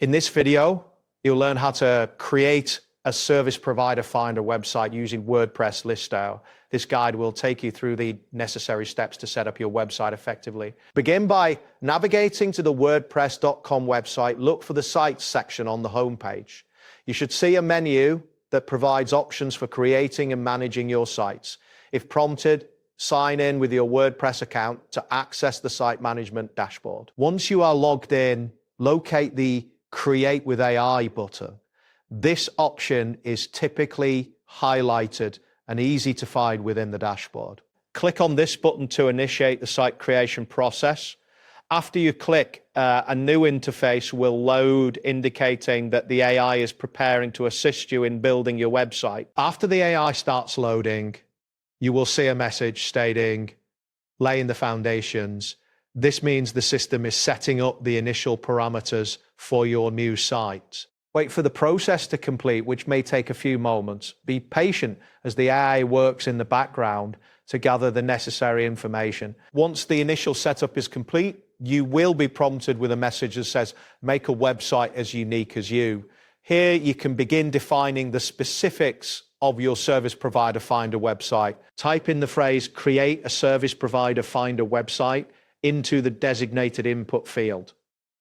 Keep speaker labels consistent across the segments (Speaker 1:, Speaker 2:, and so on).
Speaker 1: In this video, you'll learn how to create a service provider finder website using WordPress Listeo. This guide will take you through the necessary steps to set up your website effectively. Begin by navigating to the WordPress.com website. Look for the Sites section on the homepage. You should see a menu that provides options for creating and managing your sites. If prompted, sign in with your WordPress account to access the site management dashboard. Once you are logged in, locate the Create with AI button. This option is typically highlighted and easy to find within the dashboard. Click on this button to initiate the site creation process. After you click, a new interface will load indicating that the AI is preparing to assist you in building your website. After the AI starts loading, you will see a message stating, laying the foundations. This means the system is setting up the initial parameters for your new site. Wait for the process to complete, which may take a few moments. Be patient as the AI works in the background to gather the necessary information. Once the initial setup is complete, you will be prompted with a message that says, make a website as unique as you. Here you can begin defining the specifics of your service provider finder website. Type in the phrase, create a service provider finder website into the designated input field.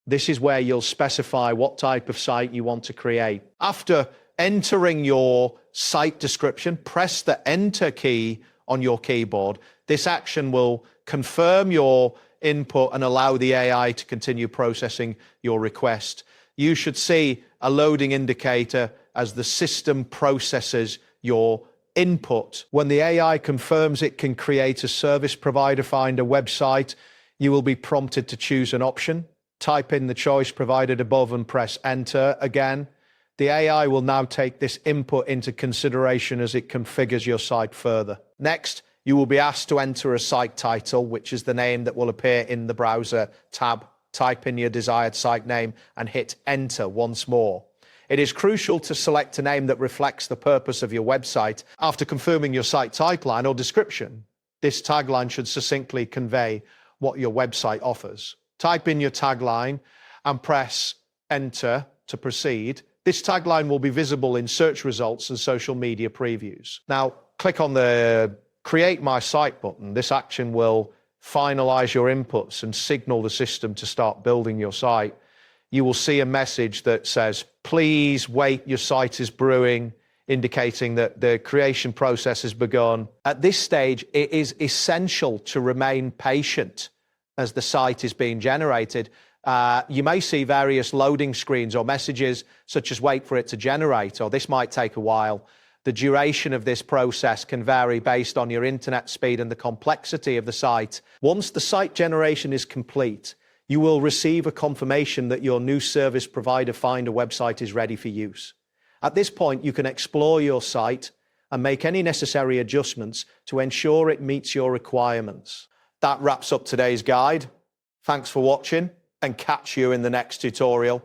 Speaker 1: This is where you'll specify what type of site you want to create. After entering your site description, press the Enter key on your keyboard. This action will confirm your input and allow the AI to continue processing your request. You should see a loading indicator as the system processes your input. When the AI confirms it can create a service provider finder website, you will be prompted to choose an option. Type in the choice provided above and press Enter again. The AI will now take this input into consideration as it configures your site further. Next, you will be asked to enter a site title, which is the name that will appear in the browser tab. Type in your desired site name and hit Enter once more. It is crucial to select a name that reflects the purpose of your website. After confirming your site tagline or description, this tagline should succinctly convey what your website offers. Type in your tagline and press Enter to proceed. This tagline will be visible in search results and social media previews. Now, click on the Create My Site button. This action will finalize your inputs and signal the system to start building your site. You will see a message that says, please wait, your site is brewing, indicating that the creation process has begun. At this stage, it is essential to remain patient as the site is being generated. You may see various loading screens or messages such as wait for it to generate, or this might take a while. The duration of this process can vary based on your internet speed and the complexity of the site. Once the site generation is complete, you will receive a confirmation that your new service provider finder website is ready for use. At this point, you can explore your site and make any necessary adjustments to ensure it meets your requirements. That wraps up today's guide. Thanks for watching and catch you in the next tutorial.